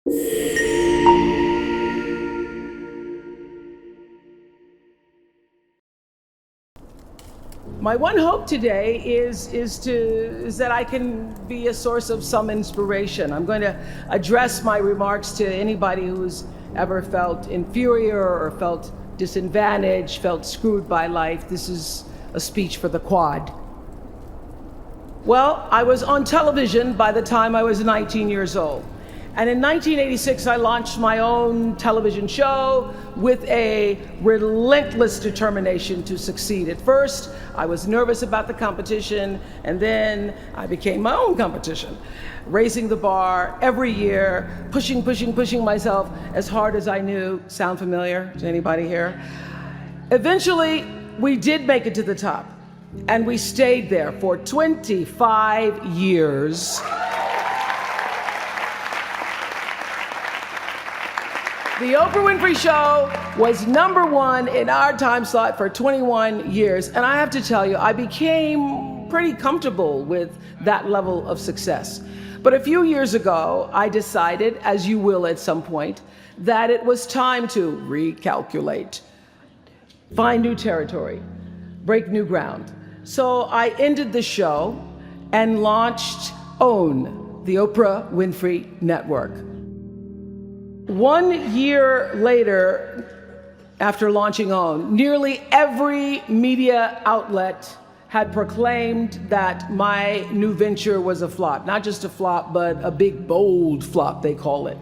My one hope today is that I can be a source of some inspiration. I'm going to address my remarks to anybody who's ever felt inferior or felt disadvantaged, felt screwed by life. This is a speech for the quad. Well, I was on television by the time I was 19 years old. And in 1986, I launched my own television show with a relentless determination to succeed. At first, I was nervous about the competition, and then I became my own competition, raising the bar every year, pushing myself as hard as I knew. Sound familiar to anybody here? Eventually, we did make it to the top, and we stayed there for 25 years. The Oprah Winfrey Show was #1 in our time slot for 21 years. And I have to tell you, I became pretty comfortable with that level of success. But a few years ago, I decided, as you will at some point, that it was time to recalculate, find new territory, break new ground. So I ended the show and launched OWN, the Oprah Winfrey Network. 1 year later, after launching OWN, nearly every media outlet had proclaimed that my new venture was a flop. Not just a flop, but a big, bold flop, they call it.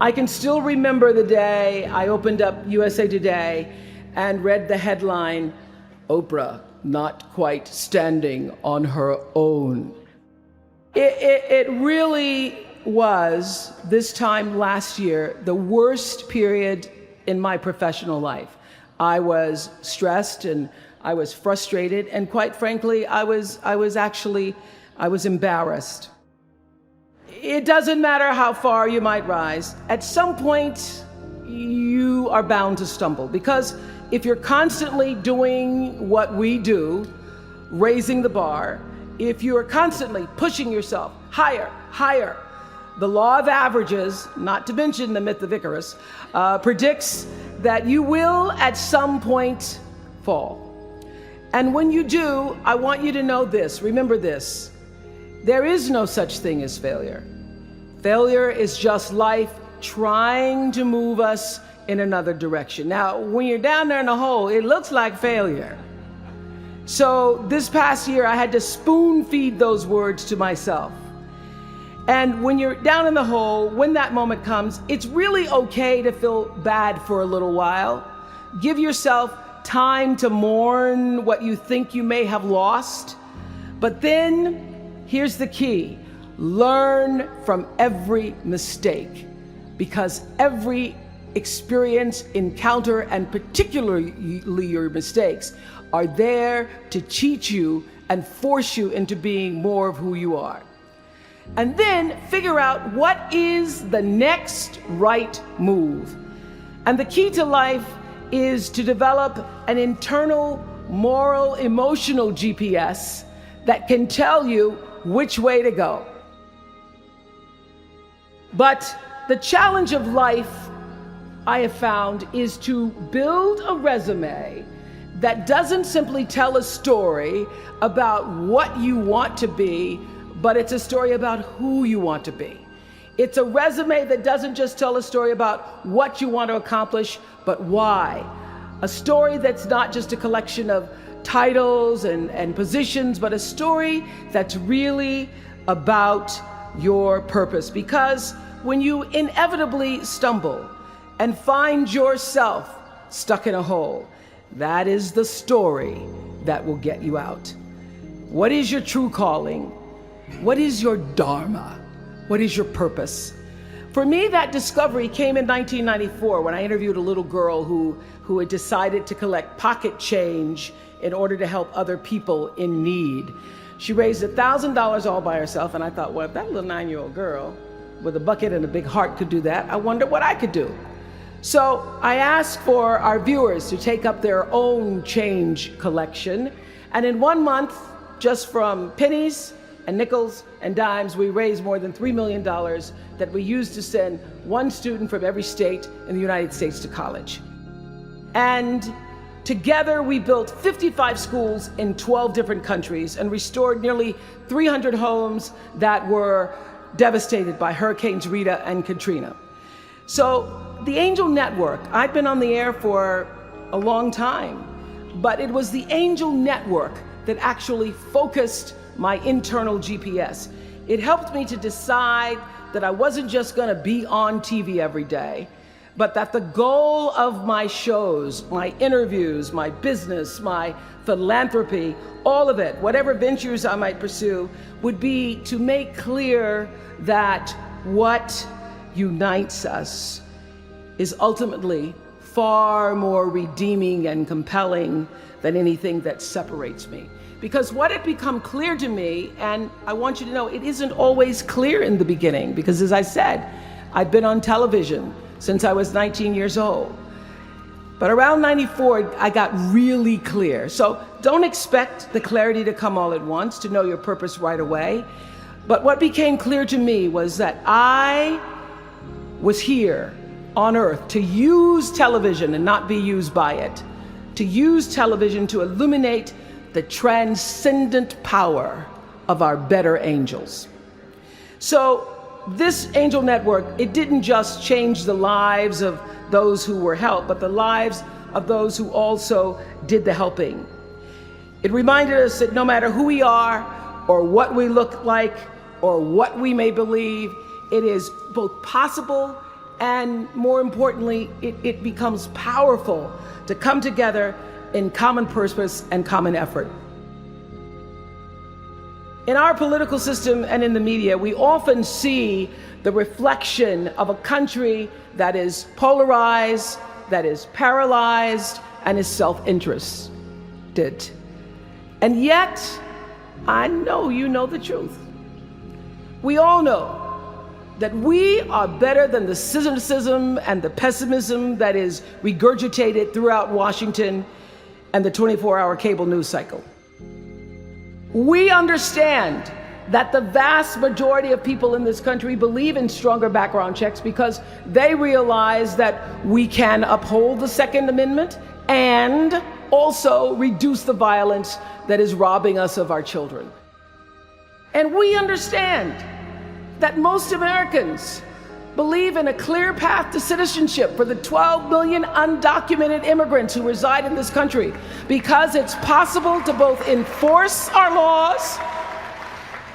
I can still remember the day I opened up USA Today and read the headline, "Oprah not quite standing on her own." It really was, this time last year, the worst period in my professional life. I was stressed and I was frustrated, and quite frankly, I was embarrassed. It doesn't matter how far you might rise. At some point, you are bound to stumble, because if you're constantly doing what we do, raising the bar, if you are constantly pushing yourself higher, the law of averages, not to mention the myth of Icarus, predicts that you will at some point fall. And when you do, I want you to know this, remember this: there is no such thing as failure. Failure is just life trying to move us in another direction. Now, when you're down there in the hole, it looks like failure. So this past year, I had to spoon feed those words to myself. And when you're down in the hole, when that moment comes, it's really okay to feel bad for a little while. Give yourself time to mourn what you think you may have lost. But then, here's the key: learn from every mistake, because every experience, encounter, and particularly your mistakes, are there to teach you and force you into being more of who you are. And then figure out what is the next right move. And the key to life is to develop an internal, moral, emotional GPS that can tell you which way to go. But the challenge of life, I have found, is to build a resume that doesn't simply tell a story about what you want to be, but it's a story about who you want to be. It's a resume that doesn't just tell a story about what you want to accomplish, but why. A story that's not just a collection of titles and positions, but a story that's really about your purpose. Because when you inevitably stumble and find yourself stuck in a hole, that is the story that will get you out. What is your true calling? What is your dharma? What is your purpose? For me, that discovery came in 1994 when I interviewed a little girl who had decided to collect pocket change in order to help other people in need. She raised $1,000 all by herself, and I thought, well, if that little 9-year-old girl with a bucket and a big heart could do that, I wonder what I could do. So I asked for our viewers to take up their own change collection, and in 1 month, just from pennies and nickels and dimes, we raised more than $3 million that we used to send one student from every state in the United States to college. And together we built 55 schools in 12 different countries and restored nearly 300 homes that were devastated by Hurricanes Rita and Katrina. So the Angel Network, I've been on the air for a long time, but it was the Angel Network that actually focused my internal GPS. It helped me to decide that I wasn't just gonna be on TV every day, but that the goal of my shows, my interviews, my business, my philanthropy, all of it, whatever ventures I might pursue, would be to make clear that what unites us is ultimately far more redeeming and compelling than anything that separates me. Because what had become clear to me, and I want you to know, it isn't always clear in the beginning, because as I said, I've been on television since I was 19 years old. But around 94, I got really clear. So don't expect the clarity to come all at once, to know your purpose right away. But what became clear to me was that I was here on earth to use television and not be used by it, to use television to illuminate the transcendent power of our better angels. So this Angel Network, it didn't just change the lives of those who were helped, but the lives of those who also did the helping. It reminded us that no matter who we are, or what we look like, or what we may believe, it is both possible and, more importantly, it becomes powerful to come together in common purpose and common effort. In our political system and in the media, we often see the reflection of a country that is polarized, that is paralyzed, and is self-interested. And yet, I know you know the truth. We all know that we are better than the cynicism and the pessimism that is regurgitated throughout Washington and the 24-hour cable news cycle. We understand that the vast majority of people in this country believe in stronger background checks because they realize that we can uphold the Second Amendment and also reduce the violence that is robbing us of our children. And we understand that most Americans believe in a clear path to citizenship for the 12 million undocumented immigrants who reside in this country, because it's possible to both enforce our laws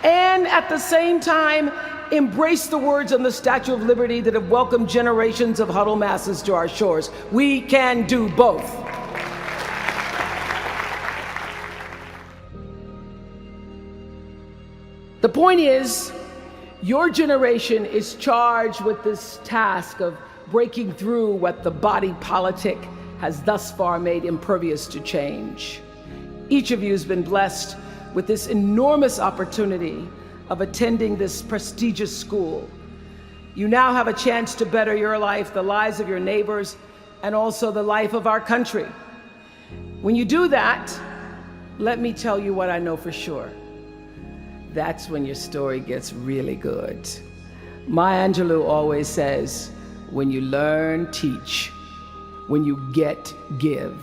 and at the same time embrace the words on the Statue of Liberty that have welcomed generations of huddled masses to our shores. We can do both. The point is, your generation is charged with this task of breaking through what the body politic has thus far made impervious to change. Each of you has been blessed with this enormous opportunity of attending this prestigious school. You now have a chance to better your life, the lives of your neighbors, and also the life of our country. When you do that, let me tell you what I know for sure. That's when your story gets really good. Maya Angelou always says, when you learn, teach. When you get, give.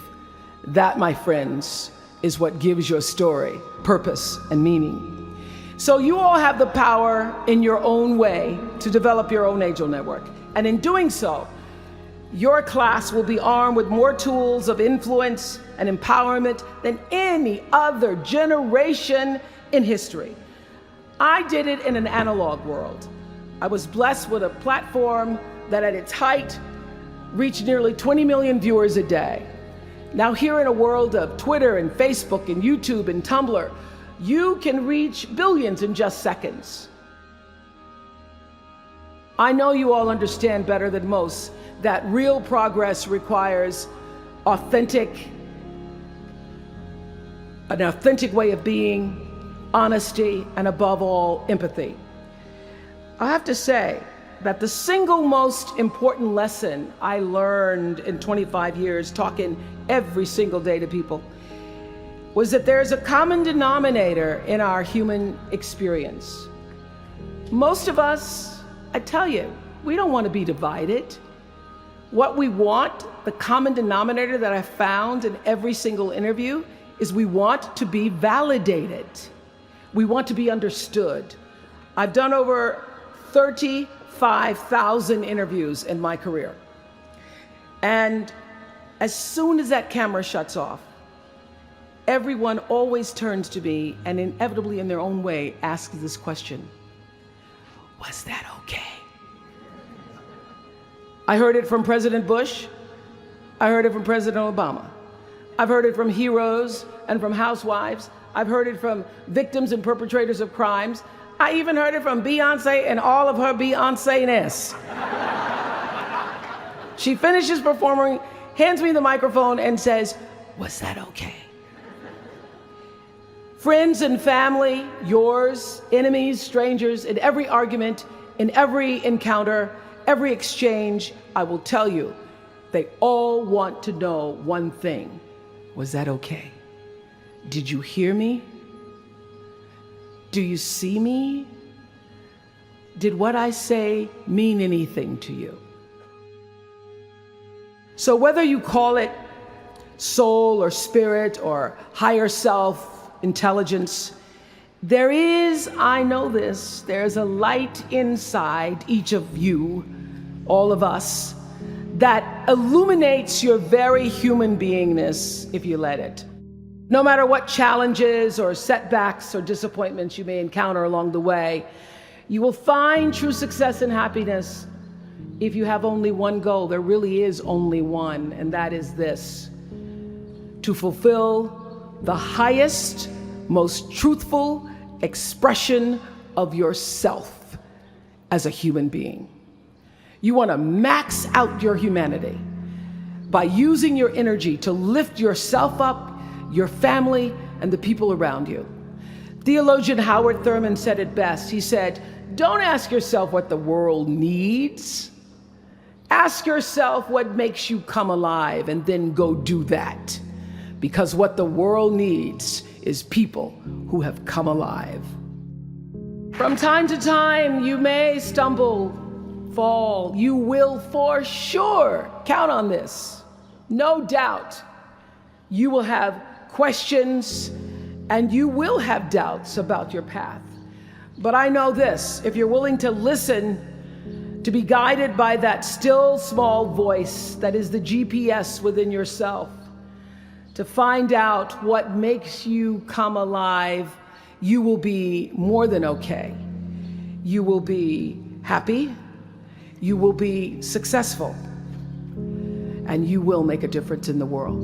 That, my friends, is what gives your story purpose and meaning. So you all have the power in your own way to develop your own Angel Network. And in doing so, your class will be armed with more tools of influence and empowerment than any other generation in history. I did it in an analog world. I was blessed with a platform that at its height reached nearly 20 million viewers a day. Now here in a world of Twitter and Facebook and YouTube and Tumblr, you can reach billions in just seconds. I know you all understand better than most that real progress requires an authentic way of being, honesty, and above all, empathy. I have to say that the single most important lesson I learned in 25 years talking every single day to people was that there's a common denominator in our human experience. Most of us, I tell you, we don't want to be divided. What we want, the common denominator that I found in every single interview, is we want to be validated. We want to be understood. I've done over 35,000 interviews in my career. And as soon as that camera shuts off, everyone always turns to me and inevitably in their own way asks this question: was that okay? I heard it from President Bush. I heard it from President Obama. I've heard it from heroes and from housewives. I've heard it from victims and perpetrators of crimes. I even heard it from Beyonce and all of her Beyonce-ness. She finishes performing, hands me the microphone and says, "Was that okay?" Friends and family, yours, enemies, strangers, in every argument, in every encounter, every exchange, I will tell you, they all want to know one thing: was that okay? Did you hear me? Do you see me? Did what I say mean anything to you? So whether you call it soul or spirit or higher self, intelligence, there is, I know this, there's a light inside each of you, all of us, that illuminates your very human beingness if you let it. No matter what challenges or setbacks or disappointments you may encounter along the way, you will find true success and happiness if you have only one goal. There really is only one, and that is this: to fulfill the highest, most truthful expression of yourself as a human being. You want to max out your humanity by using your energy to lift yourself up, your family, and the people around you. Theologian Howard Thurman said it best. He said, "Don't ask yourself what the world needs. Ask yourself what makes you come alive, and then go do that. Because what the world needs is people who have come alive." From time to time, you may stumble, fall. You will for sure count on this. No doubt. You will have questions and you will have doubts about your path. But I know this: if you're willing to listen, to be guided by that still small voice that is the GPS within yourself, to find out what makes you come alive, you will be more than okay. You will be happy, you will be successful, and you will make a difference in the world.